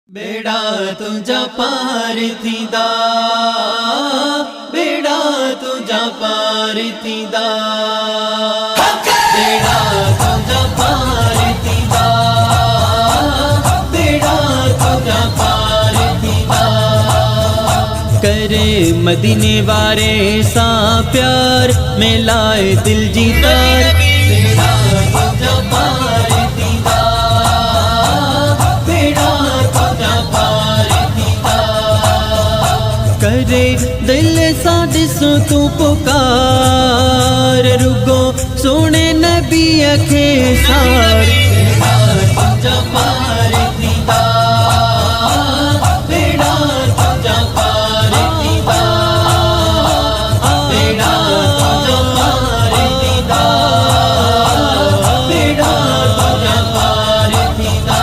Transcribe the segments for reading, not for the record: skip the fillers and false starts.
बेड़ा तुझा पार थींदा, बेड़ा तुझा पार थींदा, बेड़ा तुझा पार थींदा, बेड़ा तुझा पार थींदा। करे मदीने वारे सा प्यार में लाए दिल जीतार, बेड़ा तुझा पार थींदा, बेड़ा तुझा पार थींदा। करे दिल सा दिसो तू पुकार, रुगो सोने नबी अखे सार, बेड़ा तुझा पार थींदा, बेड़ा तुझा पार थींदा, बेड़ा तुझा पार थींदा, बेड़ा तुझा पार थींदा।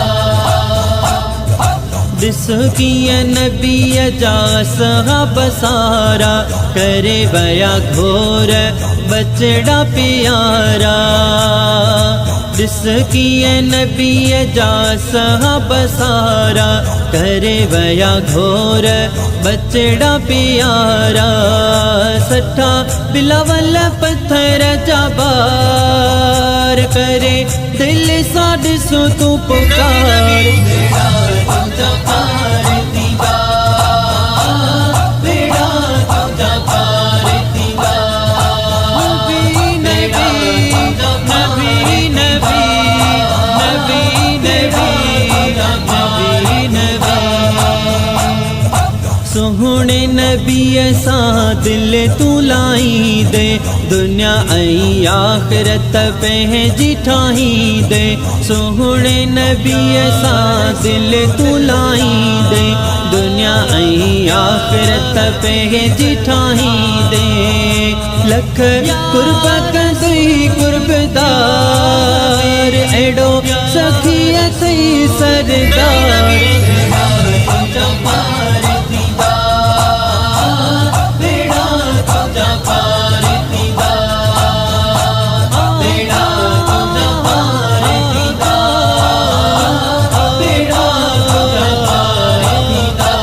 दिसो किया नबी जा सहाब सारा, करे बया घोर बचड़ा प्यारा। दिस किया नबी जा सहाब सारा, करे बया घोर बचड़ा प्यारा। सठा बिलावल पत्थर जाबार, करे दिल सा दिसो तू पुकार, बेड़ा तुझा पार थींदा, बेड़ा तुझा पार थींदा। नबी नबी नबी नबी नबी नबी नबी, सोहणे नबी सा दिल तू लाई दे, दुनिया आई आखिरत पंहिंजी ठाही दे। सोहणे नबी सा दिल तू लाई दे, दुनिया आई आखिरत पंहिंजी ठाही दे। लख कुर्ब कंदई कुर्बदार, एड़ो सखी सही सरदार, बेड़ा तुझा पार थींदा, बेड़ा तुझा पार थींदा, बेड़ा तुझा पार थींदा, बेड़ा तुझा पार थींदा।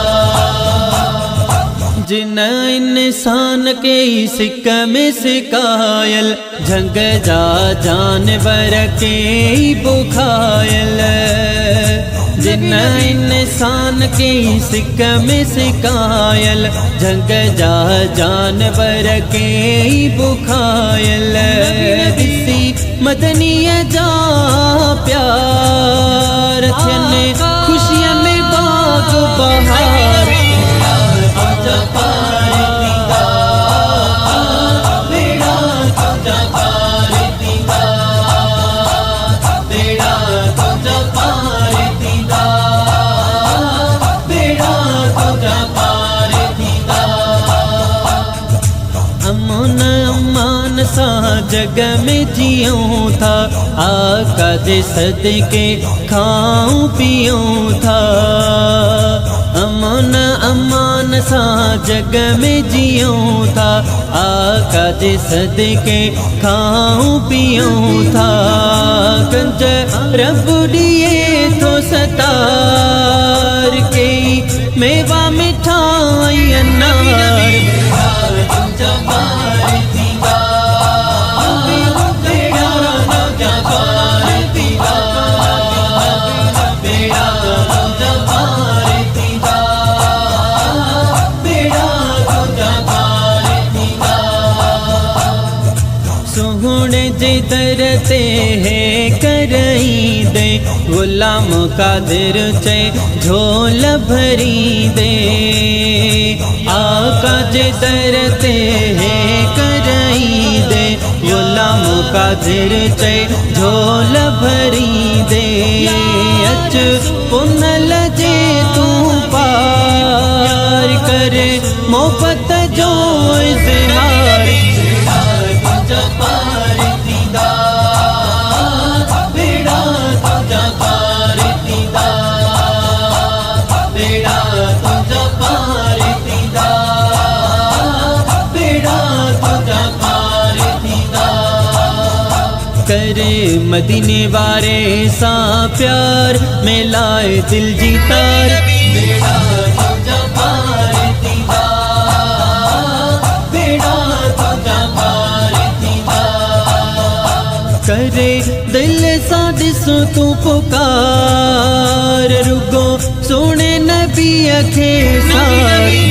जिन इंसान के सिक में सिकायल, झंग जा जानवर के बुखायल। जिन इंसान के सिक में सिकायल, झंग जा जानवर के बुखायल। दिसी मदनीय जा प्यार, थियने खुशियां में बाग बहार, तुझा पार थींदा, बेड़ा तुझा पार थींदा, बेड़ा तुझा पार थींदा, बेड़ा तुझा पार थींदा। अमन अमान सा जग में जियूं था, आका जे सदके खाऊं पियूं था। अमन अमान सा जग में जियूं था, आका जे सदके खाऊं पियूं था। कंज रब दिए तो सतार के, मेवा मिठाई अनार, बेड़ा तुझा पार थींदा, बेड़ा तुझा पार थींदा, बेड़ा तुझा पार थींदा, बेड़ा तुझा पार थींदा। सोहणे जे दर ते है करई दे, गुलाम कादिर चे झोल भरी दे। आका जे दर ते है करई दे, गुलाम कादिर चे झोल भरी दे। अच पुनल जे तू पार, करे मोहब्बत जो इज़हार, बेड़ा तुझा पार थींदा, बेड़ा तुझा पार थींदा, बेड़ा तुझा पार थींदा, बेड़ा तुझा पार थींदा। करे मदीने वारे सा प्यार में लाए दिल जीतार बेड़ा तो जबार दीवार बेड़ा तो जबार दीवार करे दिल सादिसो तू पुकार रुगो सोने नबी अखे सारी